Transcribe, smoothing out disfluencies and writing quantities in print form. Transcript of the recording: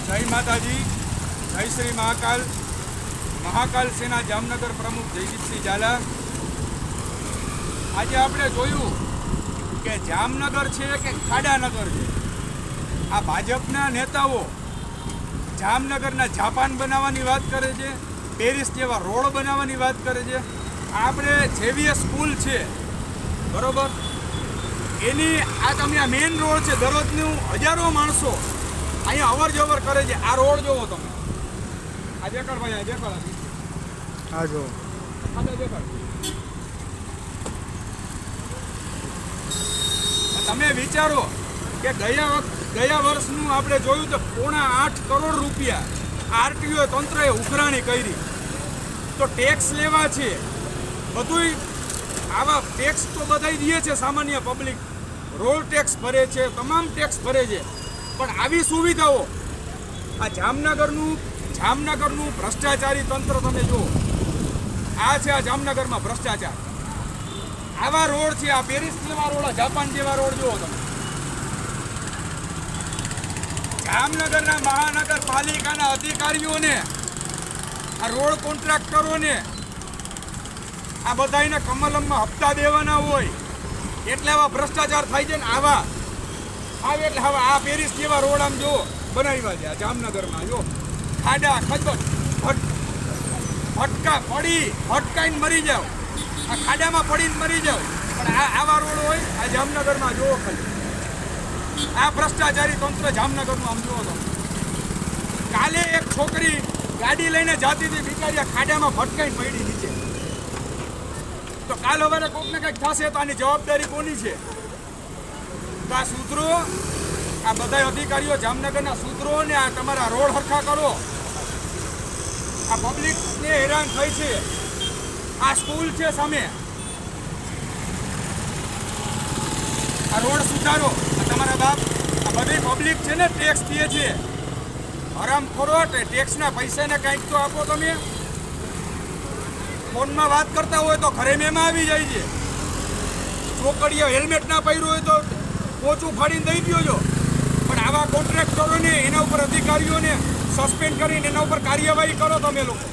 જય માતાજી, જય શ્રી મહાકાલ. મહાકાલ સેના જામનગર પ્રમુખ જયદીપસિંહ ઝાલા. આજે આપણે જોયું કે જામનગર છે કે ખાડાનગર છે. આ ભાજપના નેતાઓ જામનગરના જાપાન બનાવવાની વાત કરે છે, પેરિસ જેવા રોડ બનાવવાની વાત કરે છે. આપણે જેવીએસ સ્કૂલ છે બરોબર, એની આ તમે આ મેઇન રોડ છે, દરરોજનું હજારો માણસો અહીંયા અવર જવર કરે છે. આ રોડ જોવો તમે, આ દેખાડ ભાઈ, આ દેખાડ, આ જો દેખાડ. તમે વિચારો કે ગયા વર્ષનું આપણે જોયું તો 8.5 કરોડ રૂપિયા આરટીઓ તંત્રએ ઉઘરાણી કરી. તો ટેક્સ લેવા છે, બધુંય આવા ટેક્સ તો બધાય દે છે, સામાન્ય પબ્લિક રોડ ટેક્સ ભરે છે, તમામ ટેક્સ ભરે છે, પણ આવી સુવિધાઓ આ જામનગરનું ભ્રષ્ટાચારી તંત્ર તમે જુઓ. આ છે આ જામનગરમાં ભ્રષ્ટાચાર. આવા રોડ છે, આ પેરિસ જેવા રોડ, જાપાન જેવા રોડ જુઓ તમે. જામનગરના મહાનગરપાલિકાના અધિકારીઓને, આ રોડ કોન્ટ્રાક્ટરોને આ બધાને કમલમમાં હપ્તા દેવાના હોય એટલે આવા ભ્રષ્ટાચાર થાય છે ને. આવા એટલે હવે આ પેરિસ જેવા રોડ આમ જો બનાવ્યા છે આ જામનગરમાં. જો ખાડા ખજબજ ભટકાઈને મરી જાવ, આ ખાડામાં પડીને મરી જાવ, પણ આવા રોડ હોય આ જામનગરમાં જુઓ ખાલી. આ ભ્રષ્ટાચારી તંત્ર જામનગરનું આમ જુઓ તો. કાલે એક છોકરી ગાડી લઈને જતી હતી, બિચારી આ ખાડામાં ભટકાઈને પડી નીચે. તો કાલ હવે કોઈકને કંઈક થશે તો આની જવાબદારી કોની છે? તો આ સુધરો, આ બધા અધિકારીઓ જામનગરના સુધરો ને આ તમારા રોડ હરખા કરો. આ પબ્લિકને હેરાન થઈ છે. આ સ્કૂલ છે સામે, આ રોડ સુધારો. આ તમારા બાપ, આ બધી પબ્લિક છે ને ટેક્સ દે છે, હરામખોરો. ટેક્સના પૈસાને કંઈક તો આપો તમે. ફોનમાં વાત કરતા હોય તો ઘરે મેમાં આવી જાય છે. છોકરીઓ હેલ્મેટ ના પહેર્યું હોય તો પોચું ફાડીને દઈ દો છો. પણ આવા કોન્ટ્રાક્ટરોને, એના ઉપર અધિકારીઓને સસ્પેન્ડ કરીને એના ઉપર કાર્યવાહી કરો તમે લોકો.